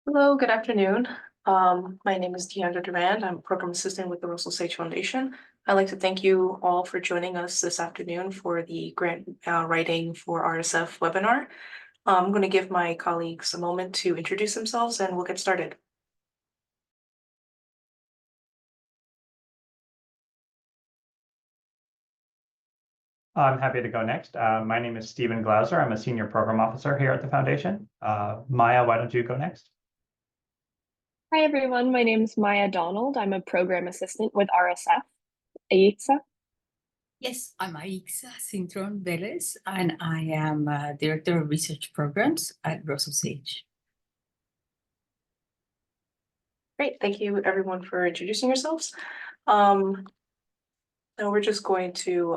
Hello, good afternoon. My name is Deandra Durand. I'm a program assistant with the Russell Sage Foundation. I'd like to thank you all for joining us this afternoon for the grant writing for RSF webinar. I'm going to give my colleagues a moment to introduce themselves and we'll get started. I'm happy to go next. My name is Stephen Glauser. I'm a senior program officer here at the foundation. Maya, why don't you go next? Hi, everyone. My name is Maya Donald. I'm a program assistant with RSF. Aixa? Yes, I'm Aixa Cintron Velez, and I am Director of Research Programs at Russell Sage. Great, thank you everyone for introducing yourselves. Now we're just going to,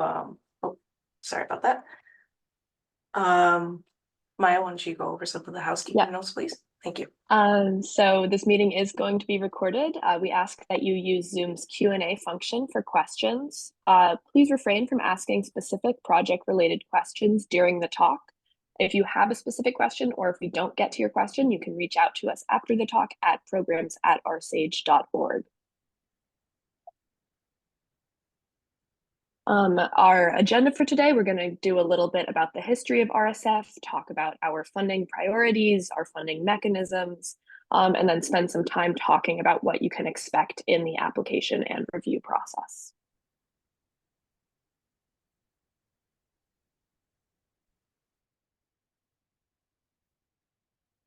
oh, sorry about that. Maya, why don't you go over some of the housekeeping notes, please? Thank you. So this meeting is going to be recorded. We ask that you use Zoom's Q&A function for questions. Please refrain from asking specific project-related questions during the talk. If you have a specific question or if we don't get to your question, you can reach out to us after the talk at programs@rsage.org. Our agenda for today, we're going to do a little bit about the history of RSF, talk about our funding priorities, our funding mechanisms, and then spend some time talking about what you can expect in the application and review process.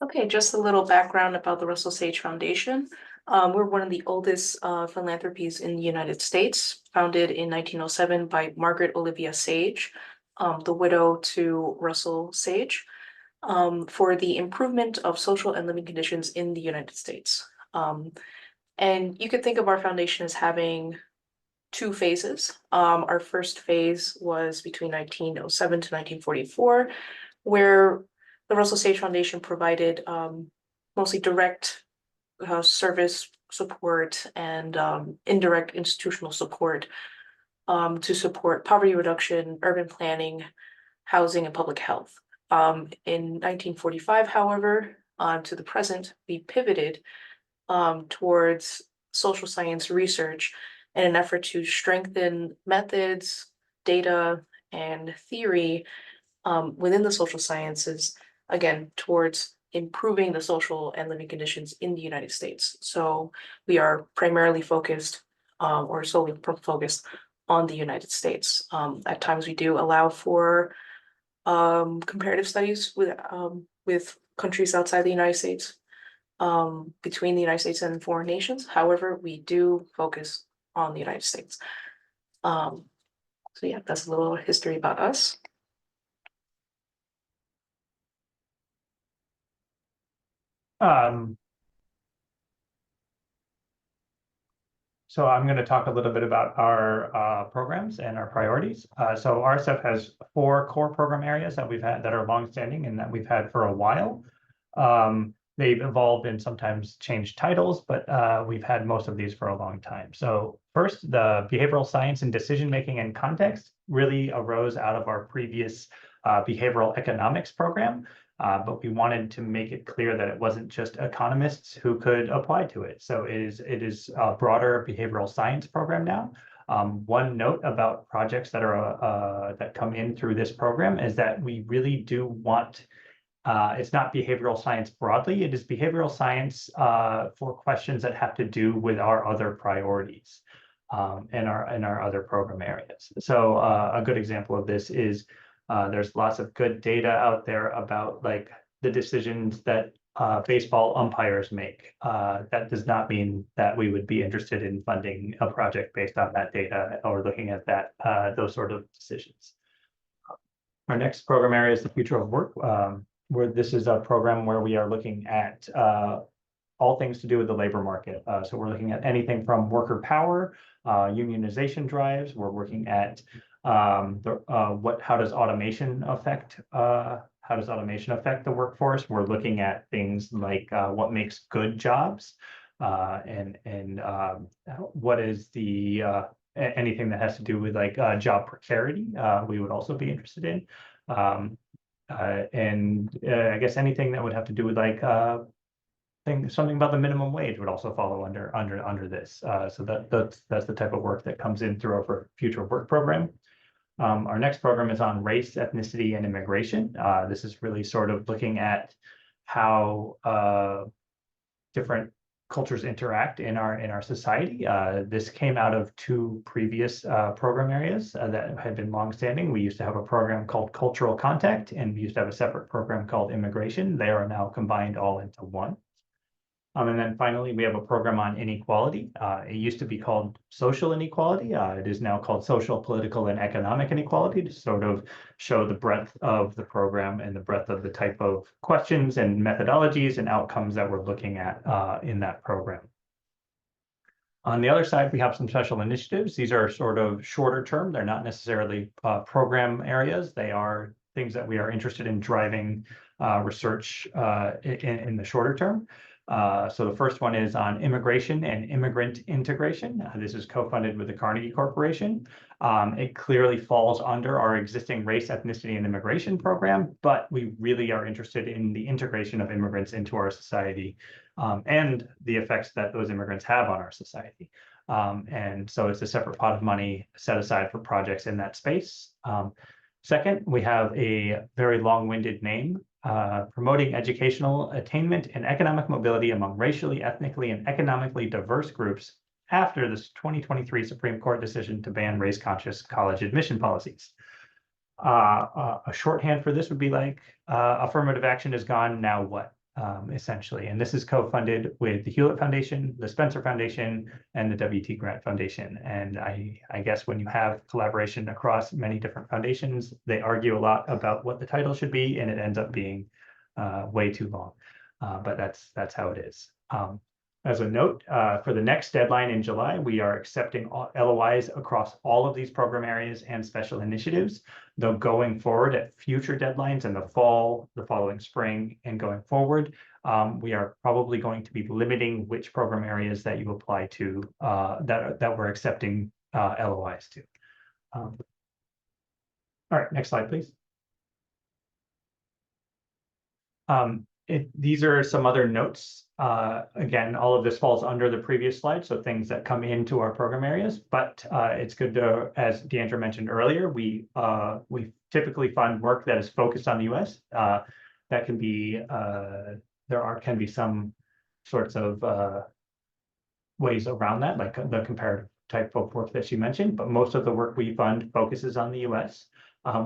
Okay, just a little background about the Russell Sage Foundation. We're one of the oldest philanthropies in the United States, founded in 1907 by Margaret Olivia Sage, the widow to Russell Sage, for the improvement of social and living conditions in the United States. And you could think of our foundation as having two phases. Our first phase was between 1907 to 1944, where the Russell Sage Foundation provided mostly direct service support and indirect institutional support to support poverty reduction, urban planning, housing, and public health. In 1945, however, to the present, we pivoted towards social science research in an effort to strengthen methods, data, and theory within the social sciences, again, towards improving the social and living conditions in the United States. So we are primarily focused or solely focused on the United States. At times we do allow for comparative studies with countries outside the United States, between the United States and foreign nations. However, we do focus on the United States. So yeah, that's a little history about us. So I'm going to talk a little bit about our programs and our priorities. So RSF has 4 core program areas that we've had that are longstanding and that we've had for a while. They've evolved and sometimes changed titles, but we've had most of these for a long time. So first, the behavioral science and decision-making and context really arose out of our previous behavioral economics program. But we wanted to make it clear that it wasn't just economists who could apply to it. So it is a broader behavioral science program now. One note about projects that are that come in through this program is that we really do want, it's not behavioral science broadly, it is behavioral science for questions that have to do with our other priorities in our other program areas. So a good example of this is there's lots of good data out there about like the decisions that baseball umpires make. That does not mean that we would be interested in funding a project based on that data or looking at that those sort of decisions. Our next program area is the future of work, where this is a program where we are looking at all things to do with the labor market. So we're looking at anything from worker power, unionization drives. We're working at how does automation affect the workforce? We're looking at things like what makes good jobs, and what is the anything that has to do with like job precarity. We would also be interested in, and I guess anything that would have to do with like something about the minimum wage would also follow under this. So that's the type of work that comes in through our future work program. Our next program is on race, ethnicity, and immigration. This is really sort of looking at how different cultures interact in our society. This came out of two previous program areas that had been longstanding. We used to have a program called Cultural Contact, and we used to have a separate program called Immigration. They are now combined all into one. And then finally, we have a program on inequality. It used to be called social inequality. It is now called social, political, and economic inequality, to sort of show the breadth of the program and the breadth of the type of questions and methodologies and outcomes that we're looking at in that program. On the other side, we have some special initiatives. These are sort of shorter term. They're not necessarily program areas. They are things that we are interested in driving research in the shorter term. So the first one is on immigration and immigrant integration. This is co-funded with the Carnegie Corporation. It clearly falls under our existing race, ethnicity, and immigration program, but we really are interested in the integration of immigrants into our society and the effects that those immigrants have on our society. And so it's a separate pot of money set aside for projects in that space. Second, we have a very long-winded name, promoting educational attainment and economic mobility among racially, ethnically, and economically diverse groups after this 2023 Supreme Court decision to ban race-conscious college admission policies. A shorthand for this would be like, affirmative action is gone, now what? Essentially. And this is co-funded with the Hewlett Foundation, the Spencer Foundation, and the W.T. Grant Foundation. And I guess when you have collaboration across many different foundations, they argue a lot about what the title should be, and it ends up being way too long. But that's how it is. As a note, for the next deadline in July, we are accepting LOIs across all of these program areas and special initiatives. Though going forward at future deadlines in the fall, the following spring, and going forward, we are probably going to be limiting which program areas that you apply to that we're accepting LOIs to. All right, next slide, please. These are some other notes. Again, all of this falls under the previous slide, so things that come into our program areas, but it's good to, as Deandra mentioned earlier, we typically fund work that is focused on the US. That can be, can be some sorts of ways around that, like the comparative type of work that she mentioned, but most of the work we fund focuses on the US.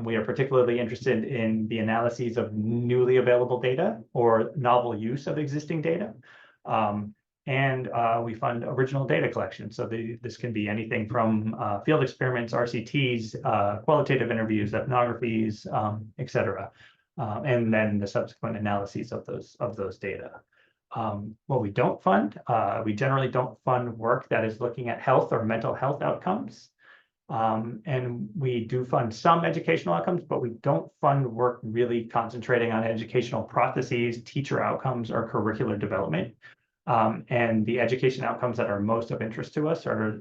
We are particularly interested in the analyses of newly available data or novel use of existing data. And we fund original data collection. So this can be anything from field experiments, RCTs, qualitative interviews, ethnographies, et cetera. And then the subsequent analyses of those data. What we don't fund, we generally don't fund work that is looking at health or mental health outcomes. And we do fund some educational outcomes, but we don't fund work really concentrating on educational processes, teacher outcomes, or curricular development. And the education outcomes that are most of interest to us are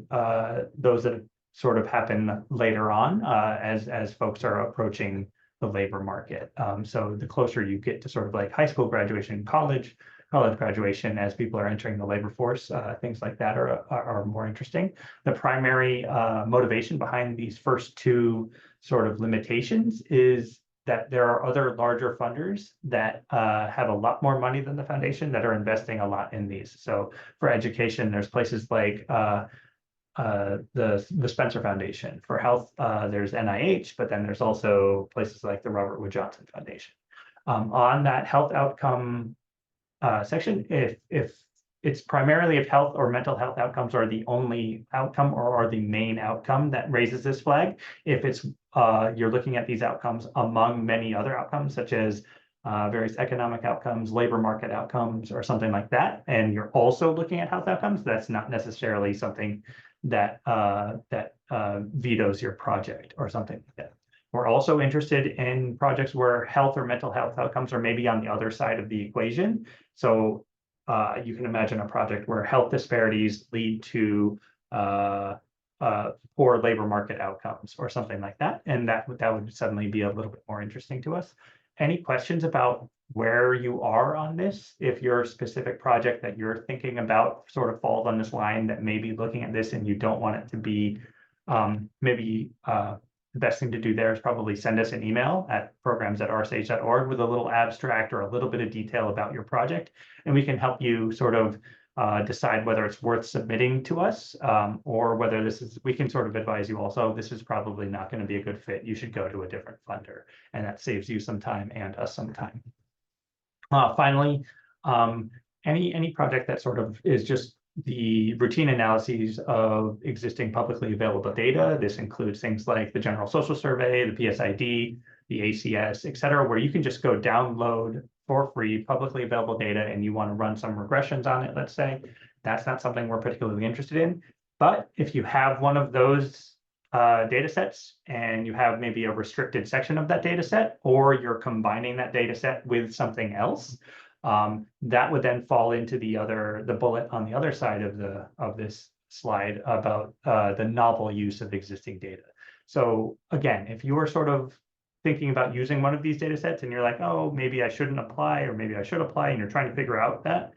those that sort of happen later on as folks are approaching the labor market. So the closer you get to sort of like high school graduation, college graduation, as people are entering the labor force, things like that are more interesting. The primary motivation behind these first two sort of limitations is that there are other larger funders that have a lot more money than the foundation that are investing a lot in these. So for education, there's places like the Spencer Foundation. For health, there's NIH, but then there's also places like the Robert Wood Johnson Foundation. On that health outcome section, if it's primarily if health or mental health outcomes are the only outcome or are the main outcome that raises this flag. If it's you're looking at these outcomes among many other outcomes, such as various economic outcomes, labor market outcomes, or something like that, and you're also looking at health outcomes, that's not necessarily something that vetoes your project or something like that. We're also interested in projects where health or mental health outcomes are maybe on the other side of the equation. So you can imagine a project where health disparities lead to poor labor market outcomes or something like that. And that would suddenly be a little bit more interesting to us. any questions about where you are on this? If your specific project that you're thinking about sort of falls on this line that may be looking at this and you don't want it to be, the best thing to do there is probably send us an email at programs@rsh.org with a little abstract or a little bit of detail about your project, and we can help you sort of decide whether it's worth submitting to us, or whether we can sort of advise you also, this is probably not going to be a good fit. You should go to a different funder, and that saves you some time and us some time. Finally, any project that sort of is just the routine analyses of existing publicly available data. This includes things like the General Social Survey, the PSID, the ACS, et cetera, where you can just go download for free publicly available data and you want to run some regressions on it, let's say. That's not something we're particularly interested in. But if you have one of those data sets and you have maybe a restricted section of that data set, or you're combining that data set with something else, that would then fall into the bullet on the other side of this slide about the novel use of existing data. So again, if you are sort of thinking about using one of these data sets and you're like, oh, maybe I shouldn't apply, or maybe I should apply, and you're trying to figure out that,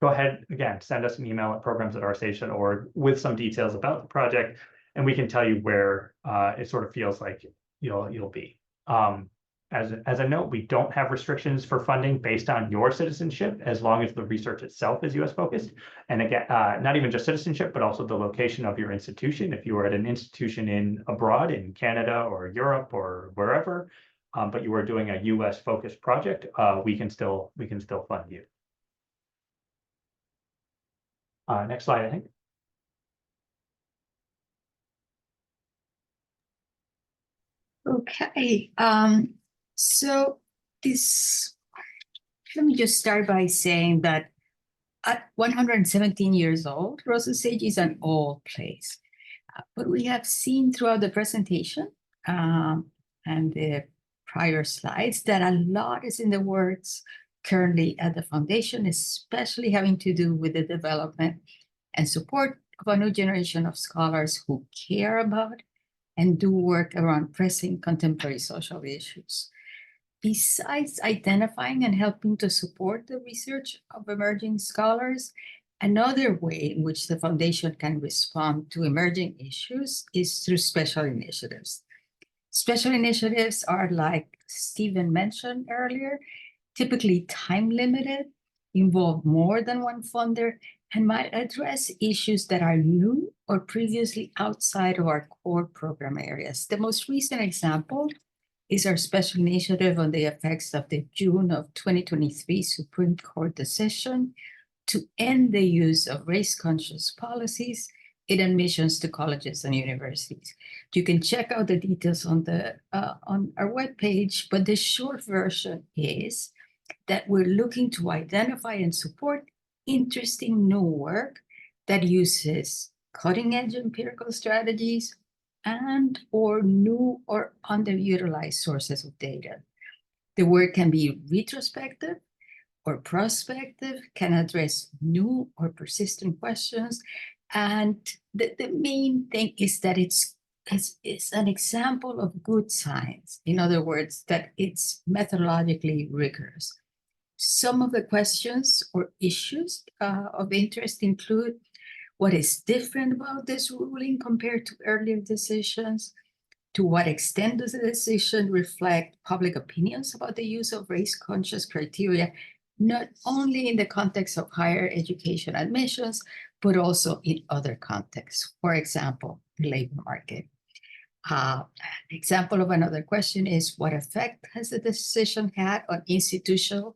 go ahead, again, send us an email at programs@rsh.org with some details about the project, and we can tell you where it sort of feels like you'll be. As a note, we don't have restrictions for funding based on your citizenship, as long as the research itself is US focused. And again, not even just citizenship, but also the location of your institution. If you are at an institution abroad in Canada or Europe or wherever, but you are doing a US focused project, we can still fund you. Next slide, I think. Okay, so let me just start by saying that at 117 years old, Rosas Age is an old place. But we have seen throughout the presentation and the prior slides that a lot is in the works currently at the foundation, especially having to do with the development and support of a new generation of scholars who care about and do work around pressing contemporary social issues. Besides identifying and helping to support the research of emerging scholars, another way in which the foundation can respond to emerging issues is through special initiatives. Special initiatives are, like Stephen mentioned earlier, typically time-limited, involve more than one funder, and might address issues that are new or previously outside of our core program areas. The most recent example is our special initiative on the effects of the June of 2023 Supreme Court decision to end the use of race-conscious policies in admissions to colleges and universities. You can check out the details on our webpage, but the short version is that we're looking to identify and support interesting new work that uses cutting-edge empirical strategies and or new or underutilized sources of data. The work can be retrospective or prospective, can address new or persistent questions, and the main thing is that it's an example of good science. In other words, that it's methodologically rigorous. Some of the questions or issues of interest include: what is different about this ruling compared to earlier decisions? To what extent does the decision reflect public opinions about the use of race-conscious criteria, not only in the context of higher education admissions, but also in other contexts, for example, the labor market? An example of another question is: what effect has the decision had on institutional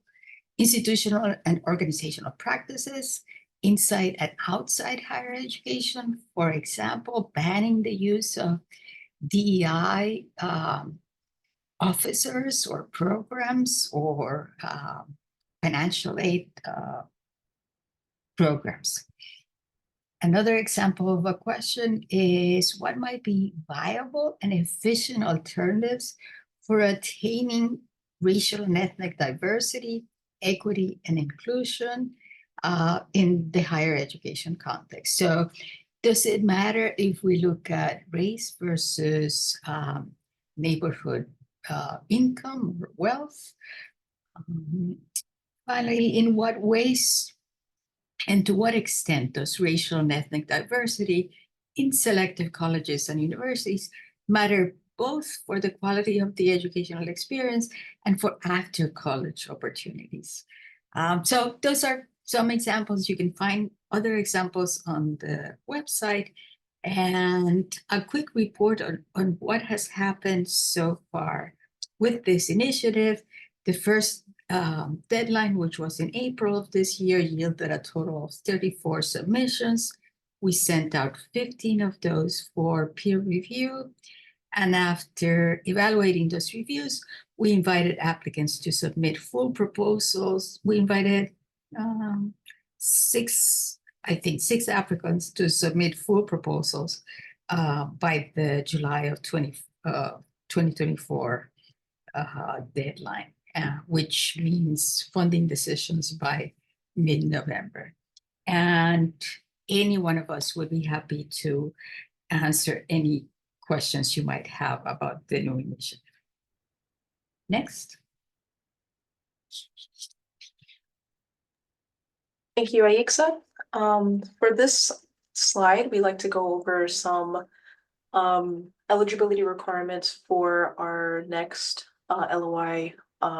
and organizational practices inside and outside higher education? For example, banning the use of DEI officers or programs, or financial aid programs. Another example of a question is: what might be viable and efficient alternatives for attaining racial and ethnic diversity, equity, and inclusion in the higher education context? So does it matter if we look at race versus neighborhood income or wealth. Finally, in what ways and to what extent does racial and ethnic diversity in selective colleges and universities matter both for the quality of the educational experience and for after college opportunities? So those are some examples. You can find other examples on the website. And a quick report on what has happened so far with this initiative. The first deadline, which was in April of this year, yielded a total of 34 submissions. We sent out 15 of those for peer review. And after evaluating those reviews, we invited applicants to submit full proposals. We invited six applicants to submit full proposals by the July of 2024 deadline, which means funding decisions by mid-November. And any one of us would be happy to answer any questions you might have about the new initiative. Next. Thank you, Aixa. For this slide, we like to go over some eligibility requirements for our next LOI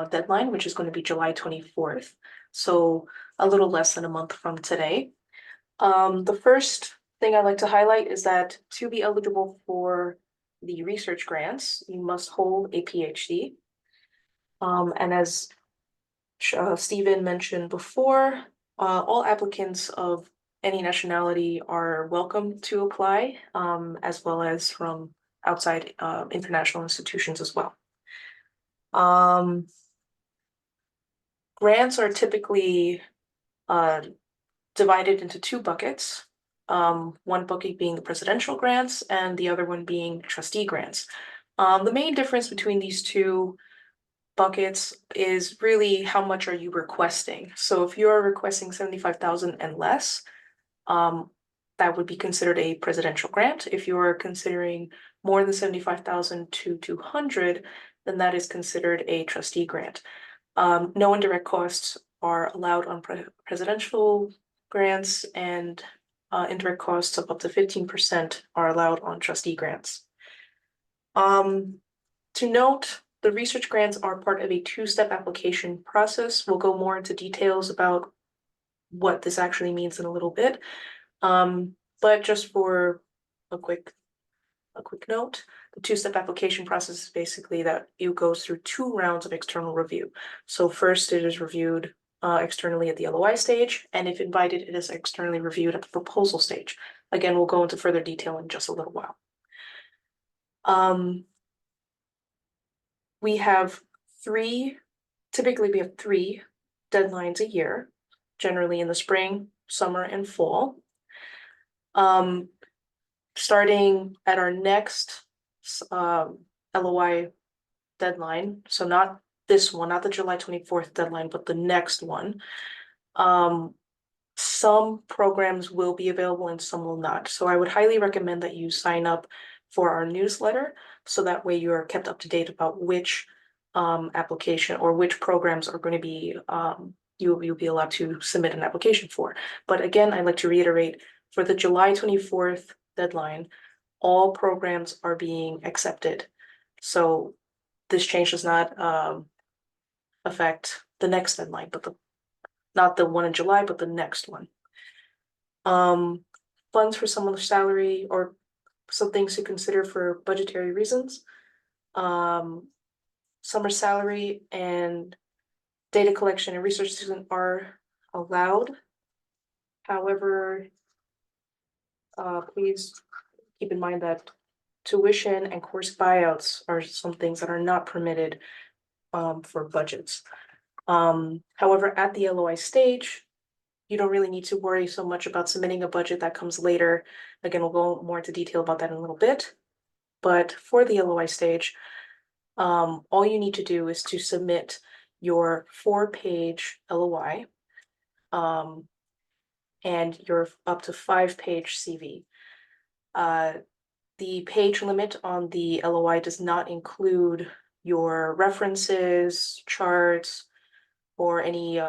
deadline, which is going to be July 24th. So a little less than a month from today. The first thing I'd like to highlight is that to be eligible for the research grants, you must hold a PhD. And as Stephen mentioned before, all applicants of any nationality are welcome to apply, as well as from outside international institutions as well. Grants are typically divided into two buckets. One bucket being the presidential grants and the other one being trustee grants. The main difference between these two buckets is really how much are you requesting. So if you're requesting 75,000 and less, that would be considered a presidential grant. If you are considering more than 75,000 to 200, then that is considered a trustee grant. No indirect costs are allowed on presidential grants, and indirect costs of up to 15% are allowed on trustee grants. To note, the research grants are part of a two-step application process. We'll go more into details about what this actually means in a little bit. But just for a quick note, the two-step application process is basically that it goes through 2 rounds of external review. So first it is reviewed externally at the LOI stage, and if invited, it is externally reviewed at the proposal stage. Again, we'll go into further detail in just a little while. Typically we have 3 deadlines a year, generally in the spring, summer, and fall. Starting at our next LOI deadline, so not this one, not the July 24th deadline, but the next one. Some programs will be available and some will not. So I would highly recommend that you sign up for our newsletter, so that way you are kept up to date about which application or which programs are going to be you'll be allowed to submit an application for. But again, I'd like to reiterate, for the July 24th deadline, all programs are being accepted. So this change does not affect the next deadline, but not the one in July, but the next one. Funds for someone's salary, or some things to consider for budgetary reasons. Summer salary and data collection and research student are allowed. However, please keep in mind that tuition and course buyouts are some things that are not permitted for budgets. However, at the LOI stage, you don't really need to worry so much about submitting a budget. That comes later. Again, we'll go more into detail about that in a little bit. But for the LOI stage, all you need to do is to submit your 4-page LOI and your up to 5-page CV. The page limit on the LOI does not include your references, charts, or any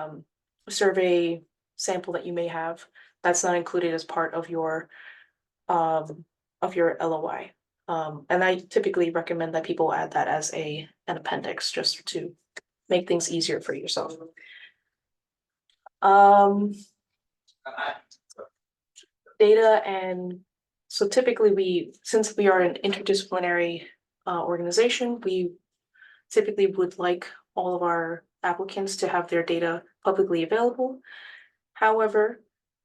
survey sample that you may have. That's not included as part of your LOI. And I typically recommend that people add that as an appendix just to make things easier for yourself. Data and so typically since we are an interdisciplinary organization, we typically would like all of our applicants to have their data publicly available. However,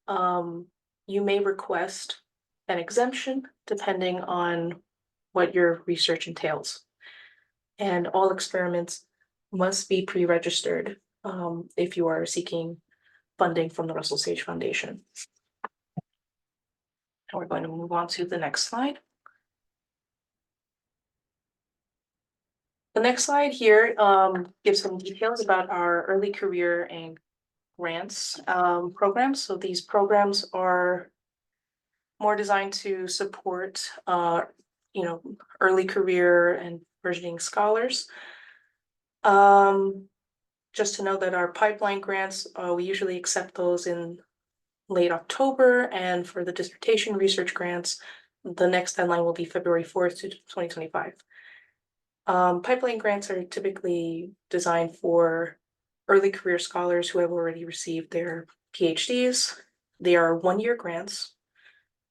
you may request an exemption depending on what your research entails. And all experiments must be pre-registered if you are seeking funding from the Russell Sage Foundation. And we're going to move on to the next slide. The next slide here gives some details about our early career and grants programs. So these programs are more designed to support early career and burgeoning scholars. Just to know that our pipeline grants, we usually accept those in late October, and for the dissertation research grants, the next deadline will be February 4th, 2025. Pipeline grants are typically designed for early career scholars who have already received their PhDs. They are one-year grants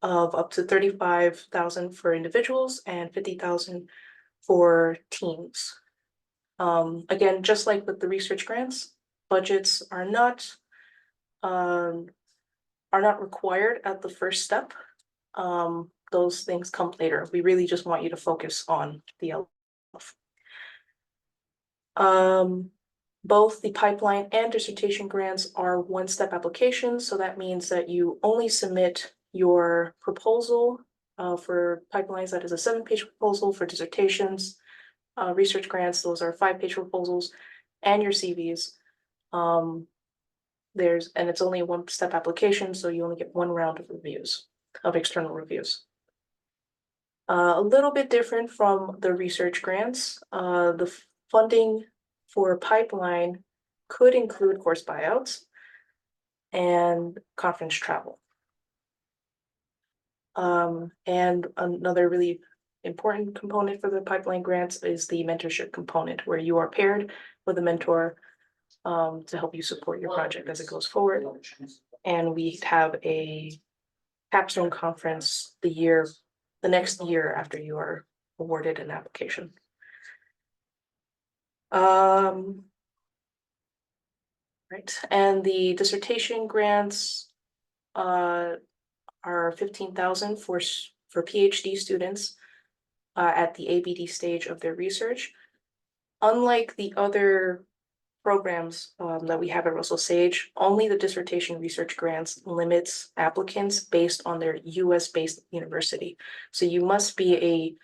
of up to $35,000 for individuals and $50,000 for teams. Again, just like with the research grants, budgets are not required at the first step. Those things come later. We really just want you to focus on the both the pipeline and dissertation grants are one-step applications. So that means that you only submit your proposal for pipelines. That is a 7-page proposal. For dissertations, research grants, those are 5-page proposals, and your CVs. And it's only a one-step application, so you only get one round of external reviews. A little bit different from the research grants. The funding for pipeline could include course buyouts and conference travel. And another really important component for the pipeline grants is the mentorship component, where you are paired with a mentor to help you support your project as it goes forward. And we have a capstone conference the next year after you are awarded an application. Right, and the dissertation grants are $15,000 for PhD students at the ABD stage of their research. Unlike the other programs that we have at Russell Sage, only the dissertation research grants limits applicants based on their US-based university. So you must be a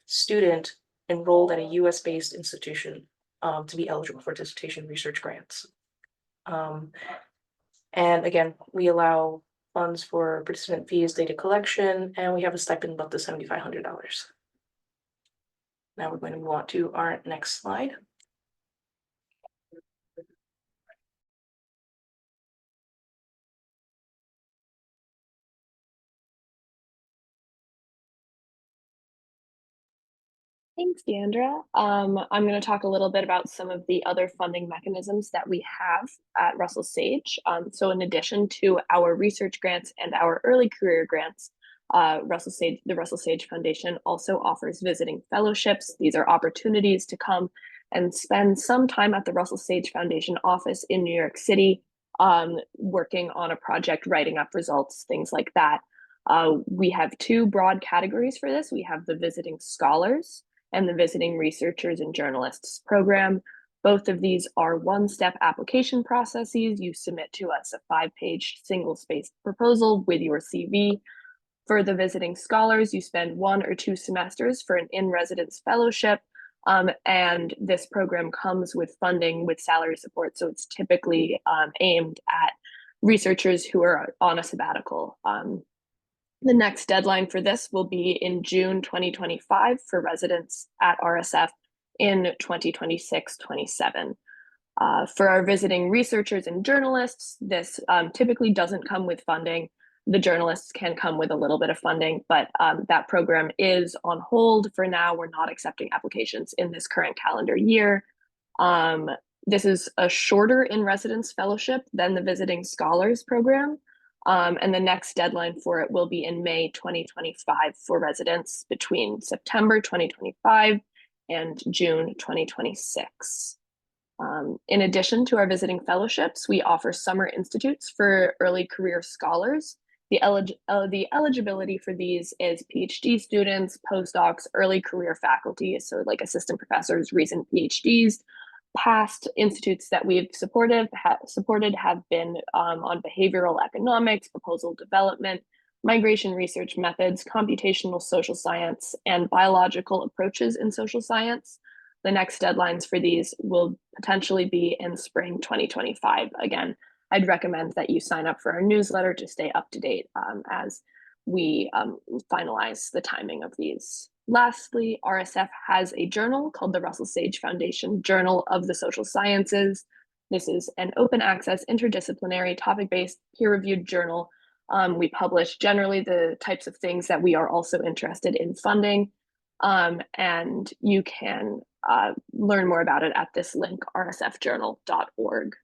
student enrolled at a US-based institution to be eligible for dissertation research grants. And again, we allow funds for participant fees, data collection, and we have a stipend of up to $7,500. Now we're going to move on to our next slide. Thanks, Deandra. I'm going to talk a little bit about some of the other funding mechanisms that we have at Russell Sage. So in addition to our research grants and our early career grants, the Russell Sage Foundation also offers visiting fellowships. These are opportunities to come and spend some time at the Russell Sage Foundation office in New York City, working on a project, writing up results, things like that. We have two broad categories for this. We have the visiting scholars and the visiting researchers and journalists program. Both of these are one-step application processes. You submit to us a 5-page single-spaced proposal with your CV. For the visiting scholars, you spend 1 or 2 semesters for an in-residence fellowship, and this program comes with funding with salary support. So it's typically aimed at researchers who are on a sabbatical. The next deadline for this will be in June 2025 for residents at RSF in 2026-27. For our visiting researchers and journalists, this typically doesn't come with funding. The journalists can come with a little bit of funding, but that program is on hold for now. We're not accepting applications in this current calendar year. This is a shorter in-residence fellowship than the Visiting Scholars program. And the next deadline for it will be in May 2025 for residents between September 2025 and June 2026. In addition to our visiting fellowships, we offer summer institutes for early career scholars. The eligibility for these is PhD students, postdocs, early career faculty, so like assistant professors, recent PhDs. Past institutes that we've supported have been on behavioral economics, proposal development, migration research methods, computational social science, and biological approaches in social science. The next deadlines for these will potentially be in spring 2025. Again, I'd recommend that you sign up for our newsletter to stay up to date as we finalize the timing of these. Lastly, RSF has a journal called the Russell Sage Foundation Journal of the Social Sciences. This is an open access, interdisciplinary, topic-based, peer-reviewed journal. We publish generally the types of things that we are also interested in funding. And you can learn more about it at this link, rsfjournal.org.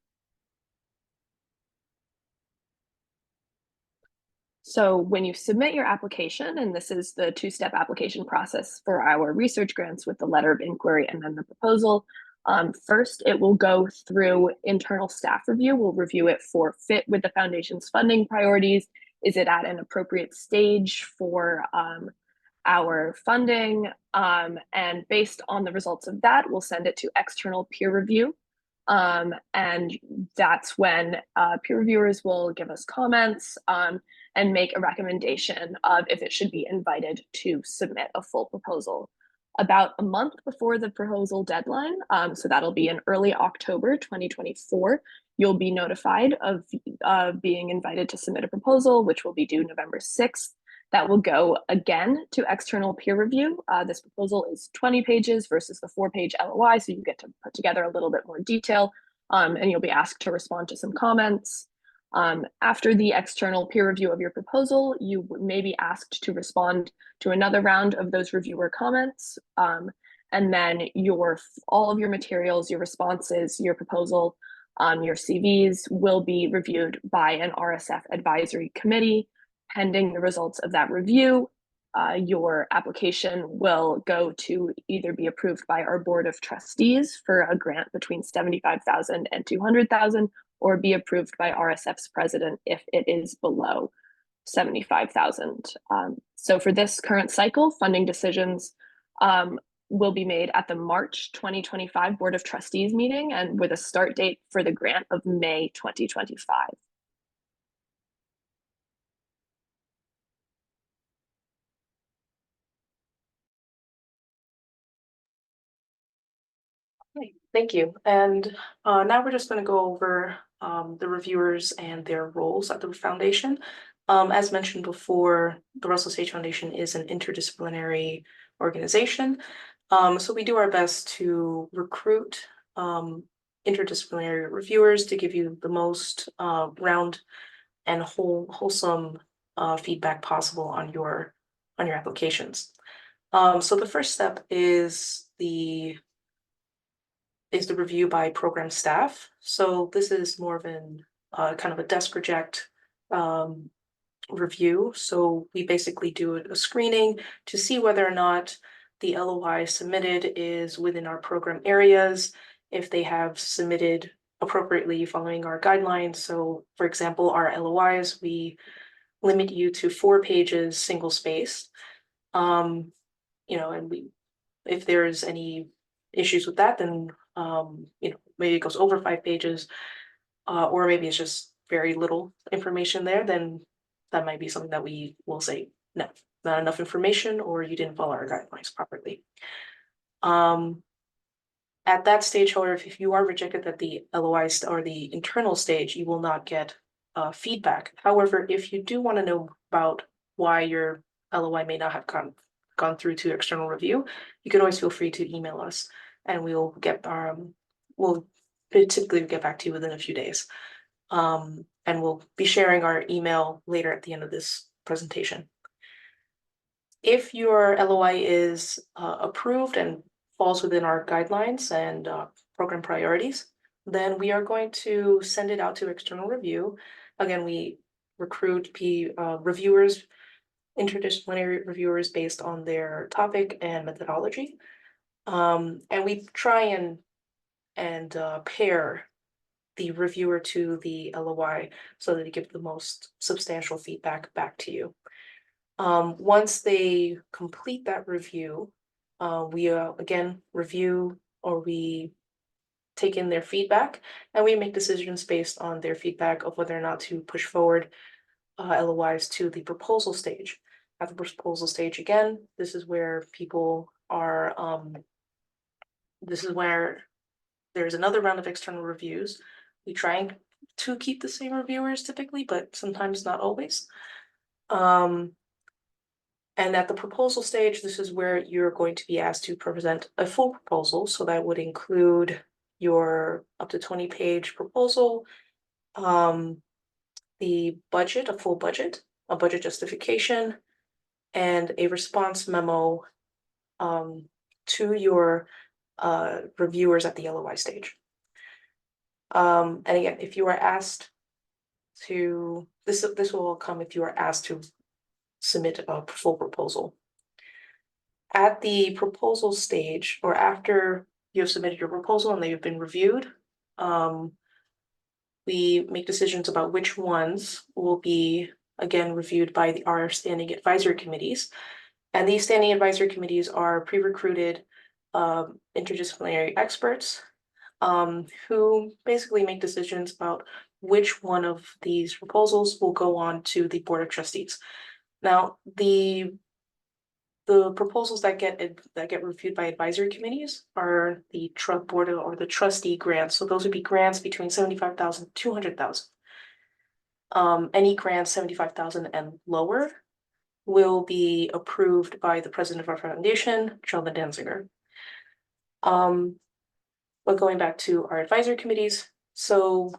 So when you submit your application, and this is the two-step application process for our research grants with the letter of inquiry and then the proposal, first it will go through internal staff review. We'll review it for fit with the foundation's funding priorities. Is it at an appropriate stage for our funding? And based on the results of that, we'll send it to external peer review. And that's when peer reviewers will give us comments and make a recommendation of if it should be invited to submit a full proposal. About a month before the proposal deadline, so that'll be in early October 2024, you'll be notified of being invited to submit a proposal, which will be due November 6th. That will go again to external peer review. This proposal is 20 pages versus the 4-page LOI, so you get to put together a little bit more detail, and you'll be asked to respond to some comments. After the external peer review of your proposal, you may be asked to respond to another round of those reviewer comments, and then all of your materials, your responses, your proposal, your CVs will be reviewed by an RSF advisory committee. Pending the results of that review, your application will go to either be approved by our board of trustees for a grant between $75,000 and $200,000, or be approved by RSF's president if it is below $75,000. So for this current cycle, funding decisions will be made at the March 2025 Board of Trustees meeting, and with a start date for the grant of May 2025. Thank you. And now we're just going to go over the reviewers and their roles at the foundation. As mentioned before, the Russell Sage Foundation is an interdisciplinary organization. So we do our best to recruit interdisciplinary reviewers to give you the most round and wholesome feedback possible on your applications. So the first step is the review by program staff. So this is more of an kind of a desk reject review. So we basically do a screening to see whether or not the LOI submitted is within our program areas, if they have submitted appropriately following our guidelines. So for example, our LOIs, we limit you to 4 pages, single space. And if there's any issues with that, then maybe it goes over 5 pages, or maybe it's just very little information there, then that might be something that we will say, no, not enough information, or you didn't follow our guidelines properly. At that stage, however, if you are rejected at the LOI or the internal stage, you will not get feedback. However, if you do want to know about why your LOI may not have gone through to external review, you can always feel free to email us. and we'll typically get back to you within a few days. And we'll be sharing our email later at the end of this presentation. If your LOI is approved and falls within our guidelines and program priorities, then we are going to send it out to external review. Again, we recruit reviewers, interdisciplinary reviewers based on their topic and methodology. And we try and pair the reviewer to the LOI so that they give the most substantial feedback back to you. Once they complete that review, we again review, or we take in their feedback, and we make decisions based on their feedback of whether or not to push forward LOIs to the proposal stage. At the proposal stage, again, this is where people are, this is where there's another round of external reviews. We try to keep the same reviewers typically, but sometimes not always. And at the proposal stage, this is where you're going to be asked to present a full proposal. So that would include your up to 20-page proposal, the budget, a full budget, a budget justification, and a response memo to your reviewers at the LOI stage. And again, if you are asked to, this will all come if you are asked to submit a full proposal. At the proposal stage, or after you have submitted your proposal and they've been reviewed, we make decisions about which ones will be, again, reviewed by our standing advisory committees. And these standing advisory committees are pre-recruited interdisciplinary experts who basically make decisions about which one of these proposals will go on to the Board of Trustees. Now, the proposals that get reviewed by advisory committees are the board or the trustee grants. So those would be grants between $75,000 to $200,000. Any grants $75,000 and lower will be approved by the president of our foundation, Sheldon Danziger. But going back to our advisory committees, so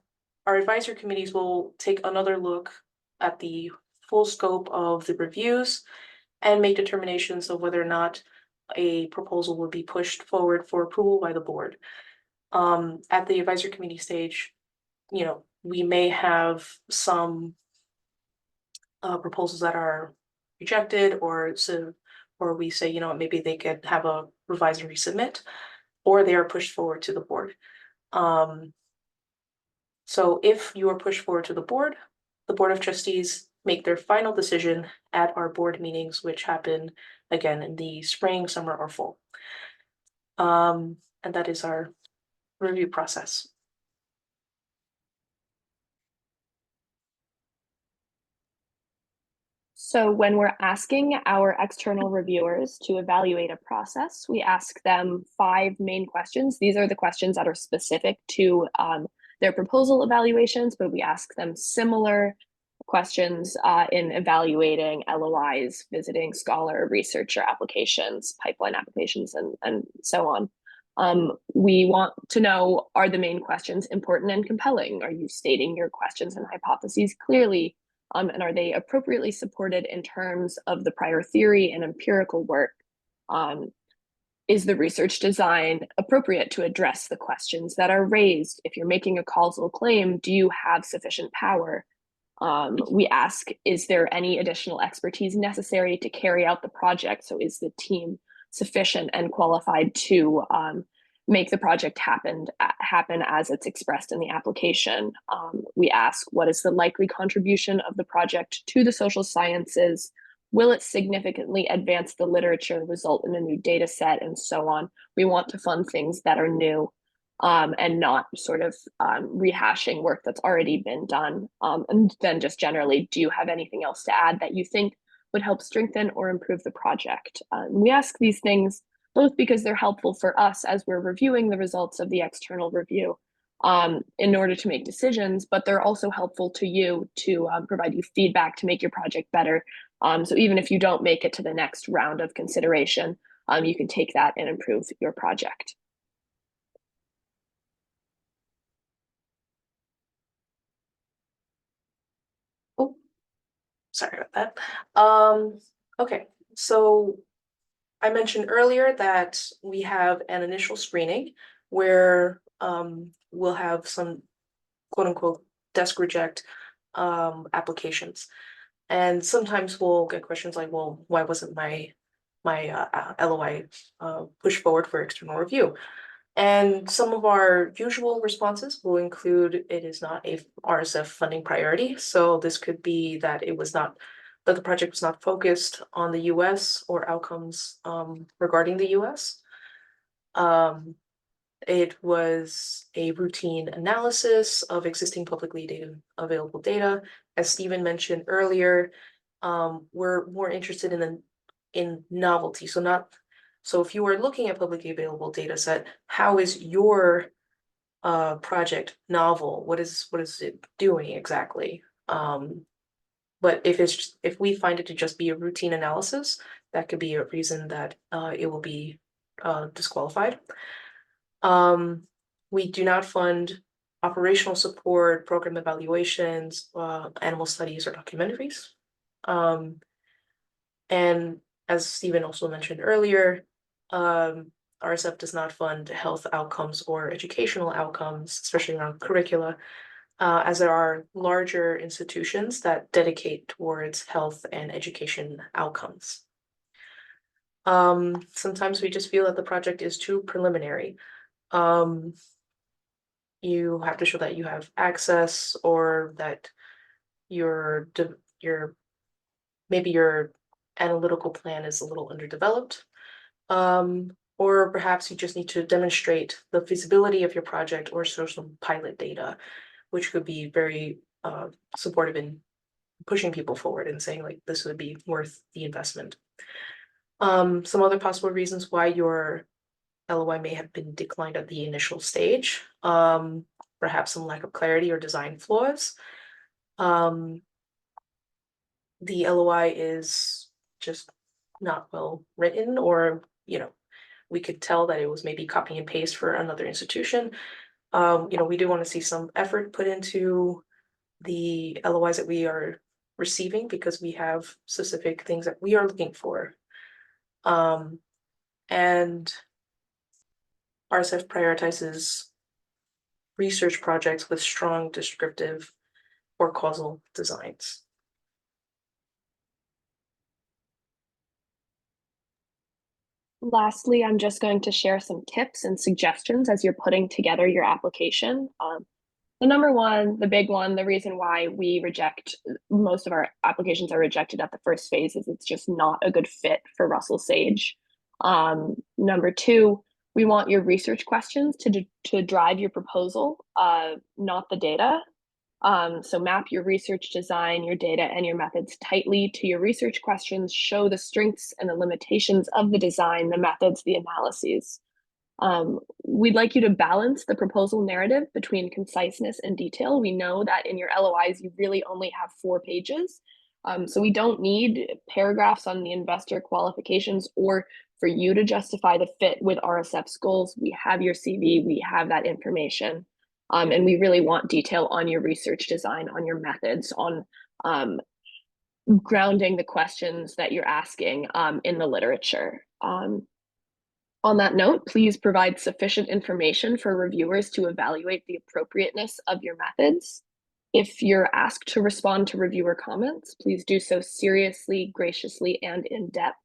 our advisory committees will take another look at the full scope of the reviews and make determinations of whether or not a proposal will be pushed forward for approval by the board. At the advisory committee stage, we may have some proposals that are rejected, or we say, maybe they could have a revise and resubmit, or they are pushed forward to the board. So if you are pushed forward to the Board of Trustees make their final decision at our board meetings, which happen again in the spring, summer, or fall. And that is our review process. So when we're asking our external reviewers to evaluate a process, we ask them 5 main questions. These are the questions that are specific to their proposal evaluations, but we ask them similar questions in evaluating LOIs, visiting scholar, researcher applications, pipeline applications, and so on. We want to know, are the main questions important and compelling? Are you stating your questions and hypotheses clearly? And are they appropriately supported in terms of the prior theory and empirical work? Is the research design appropriate to address the questions that are raised? If you're making a causal claim, do you have sufficient power? We ask, is there any additional expertise necessary to carry out the project? So is the team sufficient and qualified to make the project happen as it's expressed in the application? We ask, what is the likely contribution of the project to the social sciences? Will it significantly advance the literature, result in a new data set, and so on? We want to fund things that are new and not sort of rehashing work that's already been done. And then just generally, do you have anything else to add that you think would help strengthen or improve the project? We ask these things both because they're helpful for us as we're reviewing the results of the external review in order to make decisions, but they're also helpful to you to provide you feedback to make your project better. So even if you don't make it to the next round of consideration, you can take that and improve your project. Sorry about that. Okay, so I mentioned earlier that we have an initial screening where we'll have some quote unquote desk reject applications. And sometimes we'll get questions like, well, why wasn't my LOI pushed forward for external review? And some of our usual responses will include it is not a RSF funding priority. So this could be that that the project was not focused on the US or outcomes regarding the US. It was a routine analysis of existing publicly available data. As Stephen mentioned earlier, we're more interested in novelty. So if you are looking at publicly available data set, how is your project novel? What is it doing exactly? But if we find it to just be a routine analysis, that could be a reason that it will be disqualified. We do not fund operational support, program evaluations, animal studies, or documentaries. And as Stephen also mentioned earlier, RSF does not fund health outcomes or educational outcomes, especially around curricula, as there are larger institutions that dedicate towards health and education outcomes. Sometimes we just feel that the project is too preliminary. You have to show that you have access or that maybe your analytical plan is a little underdeveloped. Or perhaps you just need to demonstrate the feasibility of your project or show some pilot data, which could be very supportive in pushing people forward and saying like this would be worth the investment. Some other possible reasons why your LOI may have been declined at the initial stage, perhaps some lack of clarity or design flaws. The LOI is just not well written, or we could tell that it was maybe copy and paste for another institution. We do want to see some effort put into the LOIs that we are receiving because we have specific things that we are looking for. And RSF prioritizes research projects with strong descriptive or causal designs. Lastly, I'm just going to share some tips and suggestions as you're putting together your application. The number one, the big one, the reason why most of our applications are rejected at the first phase is it's just not a good fit for Russell Sage. Number two, we want your research questions to drive your proposal, not the data. So map your research design, your data, and your methods tightly to your research questions. Show the strengths and the limitations of the design, the methods, the analyses. We'd like you to balance the proposal narrative between conciseness and detail. We know that in your LOIs, you really only have 4 pages. So we don't need paragraphs on the investor qualifications or for you to justify the fit with RSF's goals. We have your CV, we have that information. And we really want detail on your research design, on your methods, on grounding the questions that you're asking in the literature. On that note, please provide sufficient information for reviewers to evaluate the appropriateness of your methods. If you're asked to respond to reviewer comments, please do so seriously, graciously, and in depth.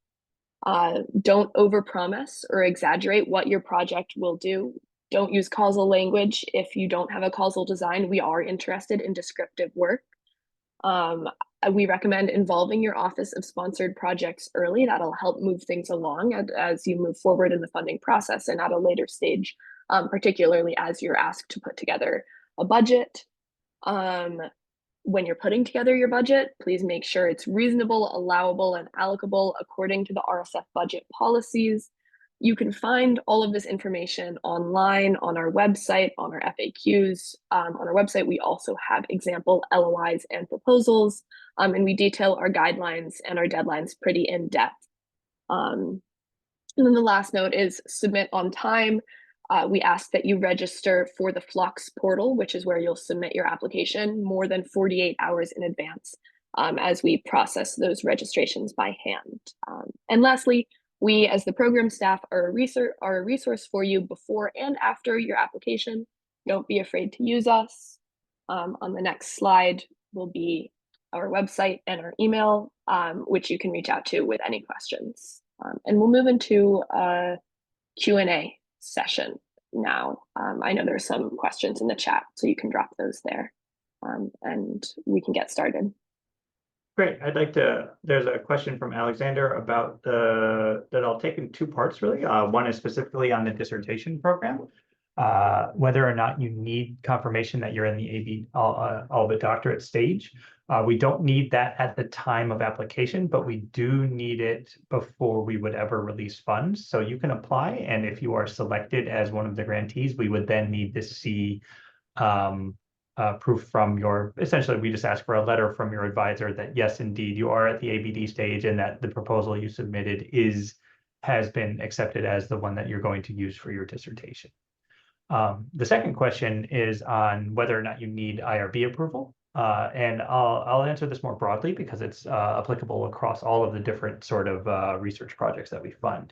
Don't overpromise or exaggerate what your project will do. Don't use causal language if you don't have a causal design. We are interested in descriptive work. We recommend involving your Office of Sponsored Projects early. That'll help move things along as you move forward in the funding process and at a later stage, particularly as you're asked to put together a budget. When you're putting together your budget, please make sure it's reasonable, allowable, and allocable according to the RSF budget policies. You can find all of this information online on our website, on our FAQs. On our website, we also have example LOIs and proposals, and we detail our guidelines and our deadlines pretty in depth. And then the last note is submit on time. We ask that you register for the Flux portal, which is where you'll submit your application more than 48 hours in advance. as we process those registrations by hand. And lastly, we as the program staff are a resource for you before and after your application. Don't be afraid to use us. On the next slide will be our website and our email, which you can reach out to with any questions. And we'll move into a Q&A session now. I know there's some questions in the chat, so you can drop those there, and we can get started. Great. There's a question from Alexander about that I'll take in two parts really. One is specifically on the dissertation program, whether or not you need confirmation that you're in the AB all but doctorate stage. We don't need that at the time of application, but we do need it before we would ever release funds. So you can apply, and if you are selected as one of the grantees, we would then need to see proof from essentially we just ask for a letter from your advisor that yes, indeed, you are at the ABD stage and that the proposal you submitted has been accepted as the one that you're going to use for your dissertation. The second question is on whether or not you need IRB approval. And I'll answer this more broadly because it's applicable across all of the different sort of research projects that we fund.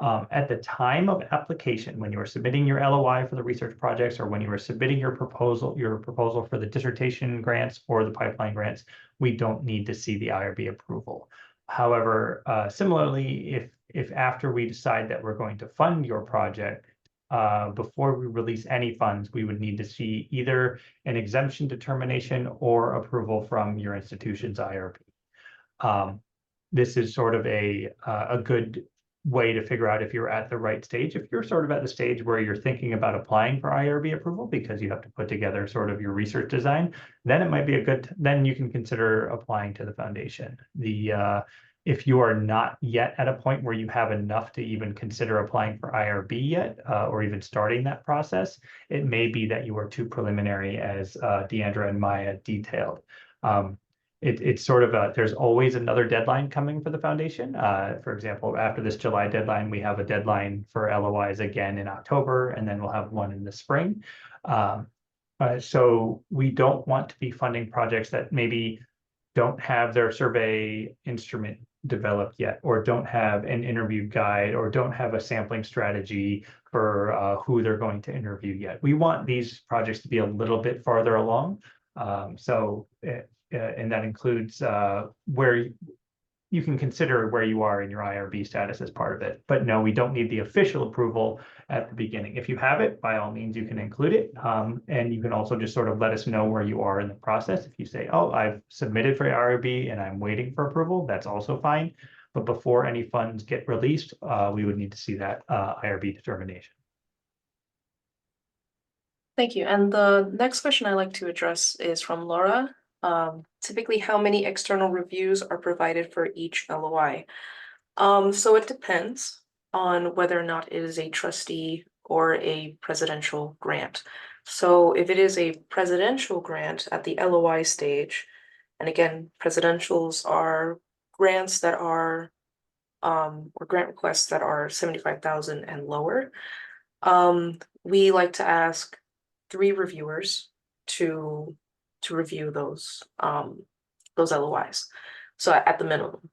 At the time of application, when you are submitting your LOI for the research projects, or when you are submitting your proposal for the dissertation grants or the pipeline grants, we don't need to see the IRB approval. However, similarly, if after we decide that we're going to fund your project, before we release any funds, we would need to see either an exemption determination or approval from your institution's IRB. This is sort of a good way to figure out if you're at the right stage. If you're sort of at the stage where you're thinking about applying for IRB approval because you have to put together sort of your research design, then it might be then you can consider applying to the foundation. If you are not yet at a point where you have enough to even consider applying for IRB yet, or even starting that process, it may be that you are too preliminary, as Deandra and Maya detailed. It's sort of there's always another deadline coming for the foundation. For example, after this July deadline, we have a deadline for LOIs again in October, and then we'll have one in the spring. So we don't want to be funding projects that maybe don't have their survey instrument developed yet, or don't have an interview guide, or don't have a sampling strategy for who they're going to interview yet. We want these projects to be a little bit farther along. And that includes where you can consider where you are in your IRB status as part of it. But no, we don't need the official approval at the beginning. If you have it, by all means, you can include it. And you can also just sort of let us know where you are in the process. If you say, oh, I've submitted for IRB and I'm waiting for approval, that's also fine. But before any funds get released, we would need to see that IRB determination. Thank you. And the next question I'd like to address is from Laura. Typically, how many external reviews are provided for each LOI? So it depends on whether or not it is a trustee or a presidential grant. So if it is a presidential grant at the LOI stage, and again, presidentials are grants that are or grant requests that are 75,000 and lower. We like to ask 3 reviewers to review those LOIs. So at the minimum.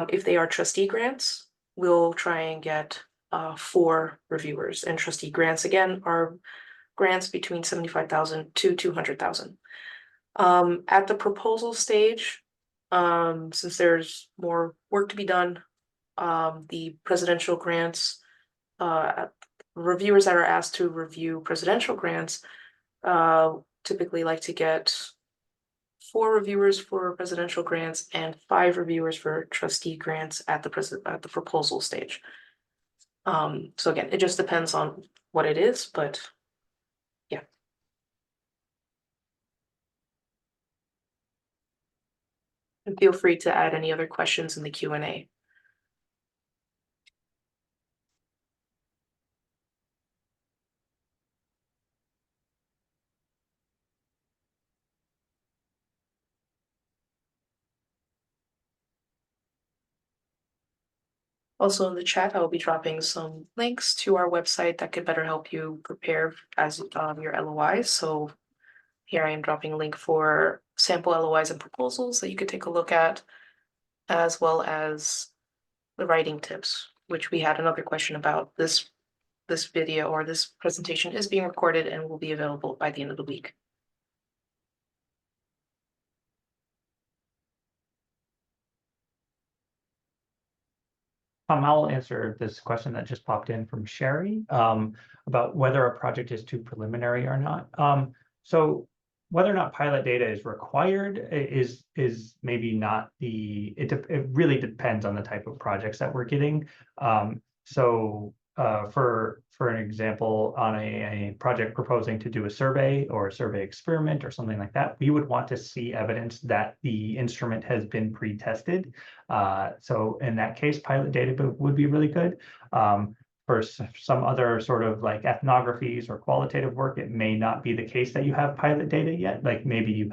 If they are trustee grants, we'll try and get 4 reviewers. And trustee grants, again, are grants between 75,000 to 200,000. At the proposal stage, since there's more work to be done, the presidential grants, reviewers that are asked to review presidential grants typically like to get 4 reviewers for presidential grants and 5 reviewers for trustee grants at the proposal stage. So again, it just depends on what it is, but yeah. And feel free to add any other questions in the Q&A. Also in the chat, I will be dropping some links to our website that could better help you prepare as your LOIs. So here I am dropping a link for sample LOIs and proposals that you could take a look at, as well as the writing tips, which we had another question about. This video or this presentation is being recorded and will be available by the end of the week. I'll answer this question that just popped in from Sherry about whether a project is too preliminary or not. So whether or not pilot data is required is maybe not it really depends on the type of projects that we're getting. For an example, on a project proposing to do a survey or a survey experiment or something like that, we would want to see evidence that the instrument has been pre-tested. So in that case, pilot data would be really good. For some other sort of like ethnographies or qualitative work, it may not be the case that you have pilot data yet. Like maybe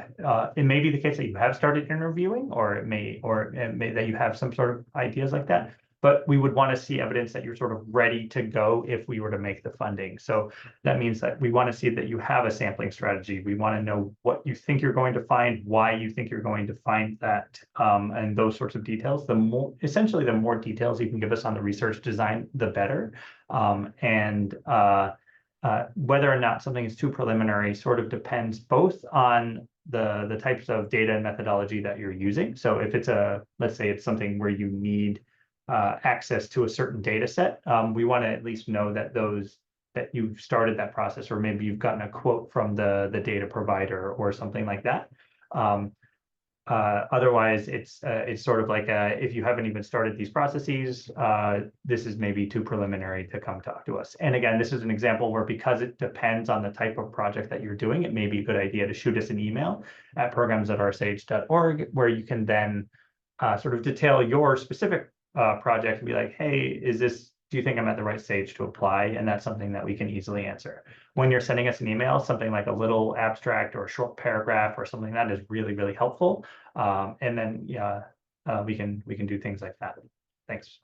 it may be the case that you have started interviewing, or it may that you have some sort of ideas like that. But we would want to see evidence that you're sort of ready to go if we were to make the funding. So that means that we want to see that you have a sampling strategy. We want to know what you think you're going to find, why you think you're going to find that, and those sorts of details. Essentially, the more details you can give us on the research design, the better. Whether or not something is too preliminary sort of depends both on the types of data and methodology that you're using. So if it's let's say it's something where you need access to a certain data set, we want to at least know that you've started that process, or maybe you've gotten a quote from the data provider or something like that. Otherwise, it's sort of like if you haven't even started these processes, this is maybe too preliminary to come talk to us. And again, this is an example where, because it depends on the type of project that you're doing, it may be a good idea to shoot us an email at programs@rsage.org, where you can then sort of detail your specific project and be like, hey, do you think I'm at the right stage to apply? And that's something that we can easily answer. When you're sending us an email, something like a little abstract or a short paragraph or something like that is really, really helpful. And then we can do things like that. Thanks.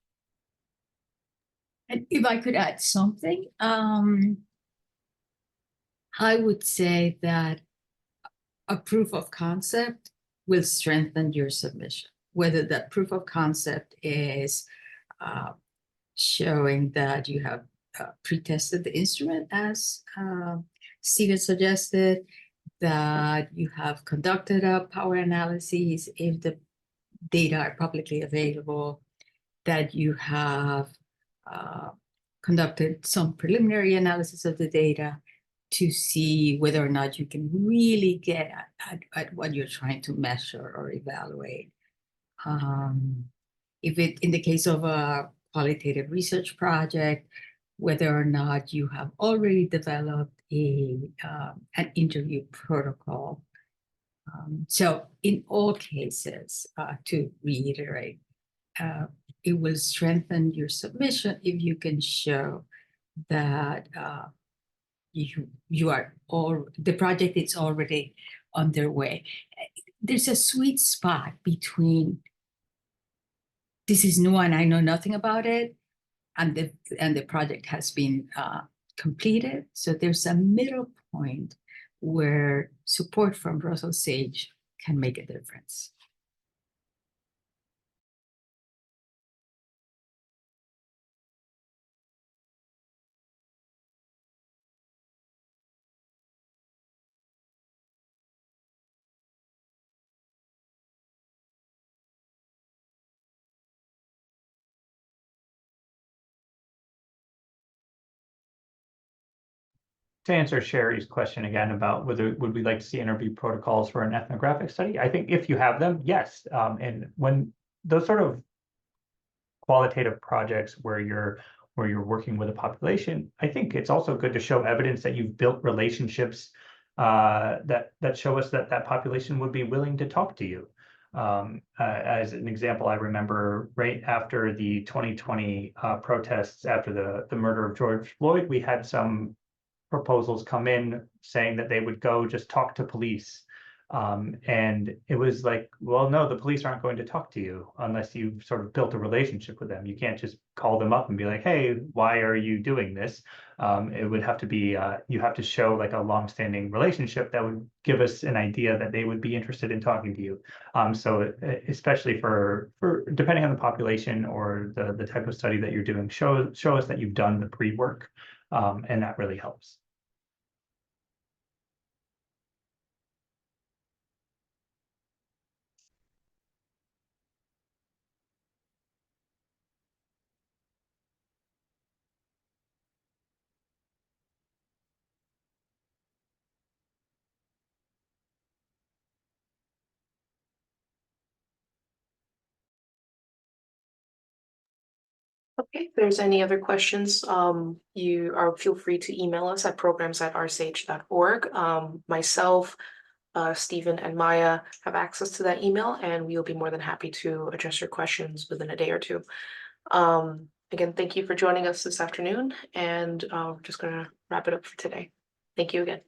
And if I could add something, I would say that a proof of concept will strengthen your submission. Whether that proof of concept is showing that you have pre-tested the instrument, as Steven suggested, that you have conducted a power analysis if the data are publicly available, that you have conducted some preliminary analysis of the data to see whether or not you can really get at what you're trying to measure or evaluate. If in the case of a qualitative research project, whether or not you have already developed an interview protocol. So in all cases, to reiterate, it will strengthen your submission if you can show that the project is already underway. There's a sweet spot between this is new and I know nothing about it, and the project has been completed. So there's a middle point where support from Russell Sage can make a difference. To answer Sherry's question again about whether would we like to see interview protocols for an ethnographic study, I think if you have them, yes. And when those sort of qualitative projects where you're working with a population, I think it's also good to show evidence that you've built relationships that show us that population would be willing to talk to you. As an example, I remember right after the 2020 protests, after the murder of George Floyd, we had some proposals come in saying that they would go just talk to police And it was like, well, no, the police aren't going to talk to you unless you've sort of built a relationship with them. You can't just call them up and be like, hey, why are you doing this? It would have to be, you have to show like a longstanding relationship that would give us an idea that they would be interested in talking to you. So especially for depending on the population or the type of study that you're doing, show us that you've done the pre-work, and that really helps. Okay, if there's any other questions, you are feel free to email us at programs@rsage.org. Myself, Stephen and Maya have access to that email, and we'll be more than happy to address your questions within a day or two. Again, thank you for joining us this afternoon, and we're just gonna wrap it up for today. Thank you again.